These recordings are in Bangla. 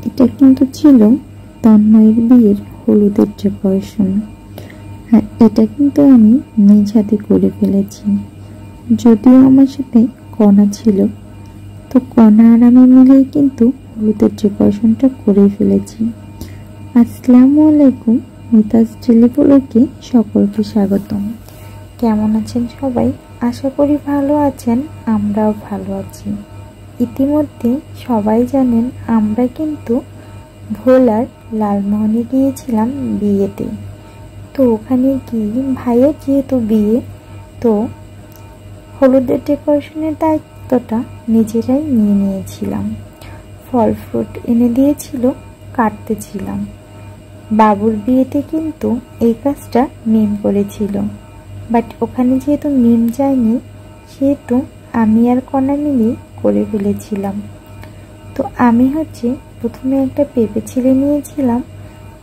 এটা কিন্তু ছিল তন্ময়ের বিয়ের হলুদের ডেকোরেশন। হ্যাঁ, এটা কিন্তু আমি নিজ হাতে করে ফেলেছি। যদিও আমার সাথে কণা ছিল, তো কণা আর আমি মিলেই কিন্তু হলুদের ডেকোরেশনটা করে ফেলেছি। আসসালামু আলাইকুম, মিতাজ ডেলি ব্লগে সকলকে স্বাগতম। কেমন আছেন সবাই? আশা করি ভালো আছেন, আমরাও ভালো আছি। ইতিমধ্যে সবাই জানেন আমরা কিন্তু ভোলার লালমোহনে গিয়েছিলাম বিয়েতে। তো ওখানে গিয়ে ভাইয়ের যেহেতু বিয়ে, তো হলুদের ডেকোরেশনের দায়িত্বটা নিজেরাই নিয়ে নিয়েছিলাম। ফল ফ্রুট এনে দিয়েছিল, কাটতেছিলাম। বাবুর বিয়েতে কিন্তু এই কাজটা মিম করেছিল, বাট ওখানে যেহেতু মিম যায়নি, সেহেতু আমি আর কণা মিলে করে ফেলেছিলাম। তো আমি প্রথমে একটা পেঁপে ছিলে নিয়েছিলাম,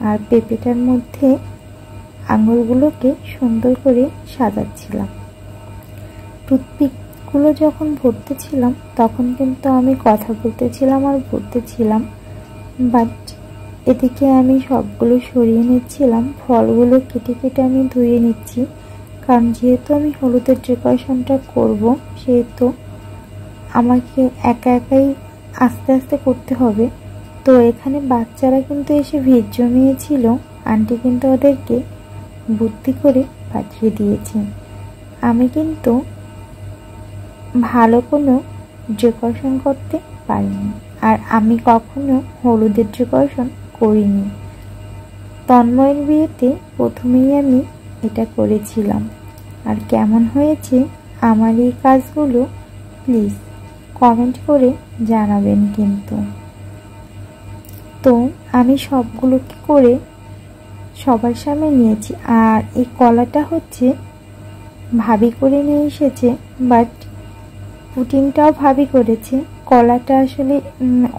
আর পেঁপেটার মধ্যে আঙুরগুলোকে সুন্দর করে সাজাচ্ছিলাম। টুথপিকগুলো যখন ভরতেছিলাম তখন কিন্তু আমি কথা বলতেছিলাম আর ভরতেছিলাম, বাট এদিকে আমি সবগুলো সরিয়ে নিচ্ছিলাম। ফলগুলো কেটে কেটে আমি ধুয়ে নিচ্ছি, কারণ যেহেতু আমি হলুদের ডেকোরেশনটা করব, সেহেতু আমাকে একা একাই আস্তে আস্তে করতে হবে। তো এখানে বাচ্চারা কিন্তু এসে ভিড় জমিয়েছিল, আন্টি কিন্তু ওদেরকে বুদ্ধি করে পাঠিয়ে দিয়েছে। আমি কিন্তু ভালো কোনো ডেকোরেশন করতে পারিনি, আর আমি কখনো হলুদের ডেকোরেশন করিনি। তন্ময়ের বিয়েতে প্রথমেই আমি এটা করেছিলাম। আর কেমন হয়েছে আমার এই কাজগুলো প্লিজ কমেন্ট করে জানাবেন কিন্তু। তো আমি সবগুলোকে করে সবার সামনে নিয়েছি। আর এই কলাটা ভাবি করে নিয়ে এসেছে, বাট পুটিংটাও ভাবি করেছে। কলাটা আসলে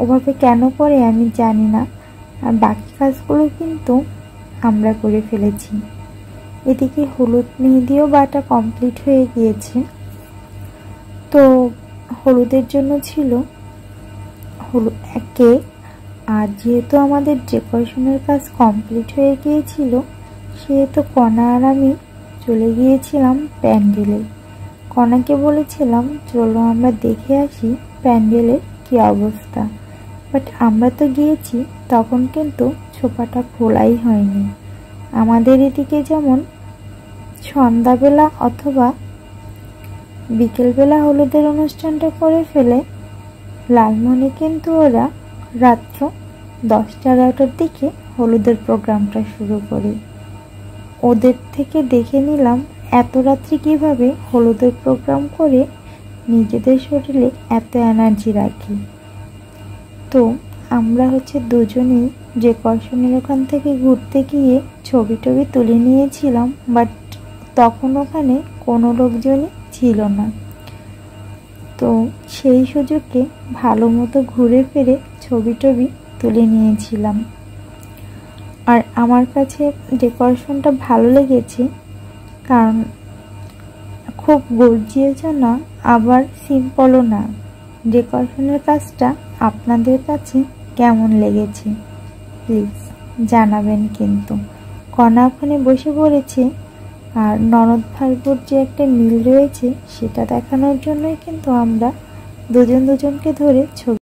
ওভাবে কেন করে আমি জানি না। আর বাকি কাজগুলো কিন্তু আমরা করে ফেলেছি। এদিকে হলুদ মেহেদিও বাটা কমপ্লিট হয়ে গিয়েছে। তো হলুদের জন্য ছিল হলুদ কেক, আর যেহেতু আমাদের ডেকোরেশনের কাজ কমপ্লিট হয়ে গিয়েছিল, সেহেতু কণা আর আমি চলে গিয়েছিলাম প্যান্ডেলে। কণাকে বলেছিলাম চলো আমরা দেখে আসি প্যান্ডেলের কি অবস্থা, বাট আমরা তো গিয়েছি তখন কিন্তু ছোপাটা খোলাই হয়নি। আমাদের এদিকে যেমন সন্ধ্যাবেলা অথবা বিকেলবেলা হলুদের অনুষ্ঠানটা করে ফেলে, লালমোহনে কিন্তু ওরা রাত্র 10-11টার দিকে হলুদের প্রোগ্রামটা শুরু করে। ওদের থেকে দেখে নিলাম এত রাত্রি কিভাবে হলুদের প্রোগ্রাম করে নিজেদের শরীরে এত এনার্জি রাখি। তো আমরা দুজনেই ডেকোরেশনের ওখান থেকে ঘুরতে গিয়ে ছবি টবি তুলে নিয়েছিলাম, বাট তখন ওখানে কোনো লোকজনই ছিল না। তো সেই সুযোগে ভালো মতো ঘুরে ফিরে ছবি টবি তুলে নিয়েছিলাম। আর আমার কাছে ডেকোরেশনটা ভালো লেগেছে, কারণ খুব গর্জিয়াসও না, আবার সিম্পলও না। ডেকোরেশনের কাজটা আপনাদের কাছে কেমন লেগেছে প্লিজ জানাবেন কিন্তু। কণা ওখানে বসে পড়েছে, আর ননদ ভাইবোর যে একটা মিল রয়েছে সেটা দেখানোর জন্যই কিন্তু আমরা দুজনকে ধরে ছবি